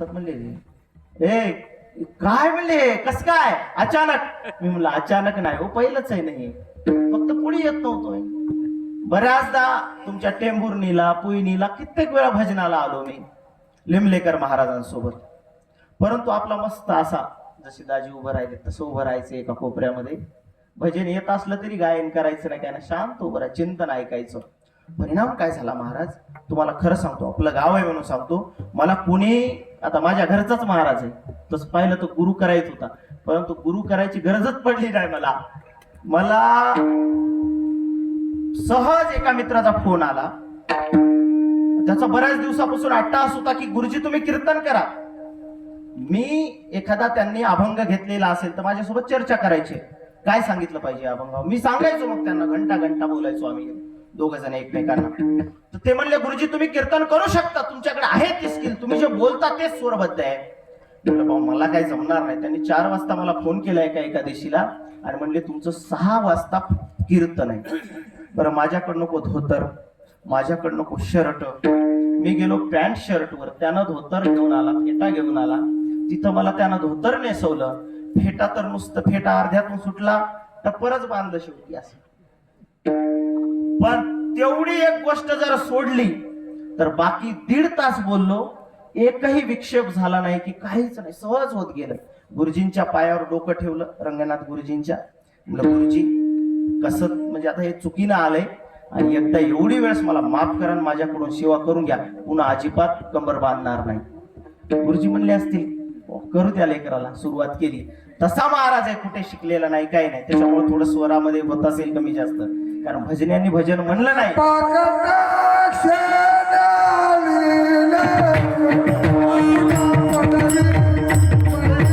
तर म्हणले ए काय म्हणले कस काय अचानक. मी म्हणलं अचानक नाही हो, पहिलंच आहे नाही, फक्त पुढे येत नव्हतोय. बऱ्याचदा तुमच्या टेंभुर्णीला पुईनीला कित्येक वेळा भजनाला आलो मी लिमलेकर महाराजांसोबत. परंतु आपला मस्त असा जसे दाजी उभं राहिले तसं उभं राहायचं एका कोपऱ्यामध्ये. भजन येत असलं तरी गायन करायचं नाही, त्यानं शांत उभं राहायचं, चिंतन ऐकायचं. परिणाम काय झाला महाराज, तुम्हाला खरं सांगतो, आपलं गाव आहे म्हणून सांगतो. मला कोणी आता माझ्या घरचाच महाराज आहे, तसं पाहिलं तर गुरु करायचा होता, परंतु गुरु करायची गरजच पडली नाही मला सहज एका मित्राचा फोन आला. त्याचा बऱ्याच दिवसापासून अट्टाहास होता की गुरुजी तुम्ही कीर्तन करा. मी एखादा त्यांनी अभंग घेतलेला असेल तर माझ्यासोबत चर्चा करायची, काय सांगितलं पाहिजे अभंग. मी सांगायचो, मग त्यांना घंटा बोलायचो आम्ही दोघ जण एकमेकांना. तर ते म्हणले गुरुजी तुम्ही कीर्तन करू शकता, तुमच्याकडे आहे ती स्किल, तुम्ही जे बोलता तेच स्वरबद्ध आहे. म्हटलं भाऊ मला काही जमणार नाही. त्यांनी 4 वाजता मला फोन केलाय का एका दिवशीला आणि म्हणले तुमचं 6 वाजता कीर्तन आहे. बरं माझ्याकडं नको धोतर, माझ्याकडं नको शर्ट. मी गेलो पॅन्ट शर्टवर, त्यानं धोतर घेऊन आला, फेटा घेऊन आला. तिथं मला त्यानं धोतर नेसवलं. फेटा तर नुसतं फेटा अर्ध्यातून सुटला, टप्परच बांधलं शेवटी असं. पण तेवढी एक गोष्ट जर सोडली तर बाकी 1.5 तास बोललो, एकही विक्षेप झाला नाही की काहीच नाही, सहज होत गेलं. गुरुजींच्या पायावर डोकं ठेवलं, रंगनाथ गुरुजींच्या. म्हणलं गुरुजी कसं म्हणजे आता हे चुकीनं आलंय आणि एकदा एवढी वेळेस मला माफ करा, माझ्याकडून सेवा करून घ्या, पुन्हा अजिबात कंबर बांधणार नाही. गुरुजी म्हणले असतील करू त्या लेकराला. सुरुवात केली. तसा महाराज आहे, कुठे शिकलेला नाही काही नाही, त्याच्यामुळे थोडं स्वरामध्ये होत असेल कमी जास्त, कारण भजन्यांनी भजन म्हणलं नाही.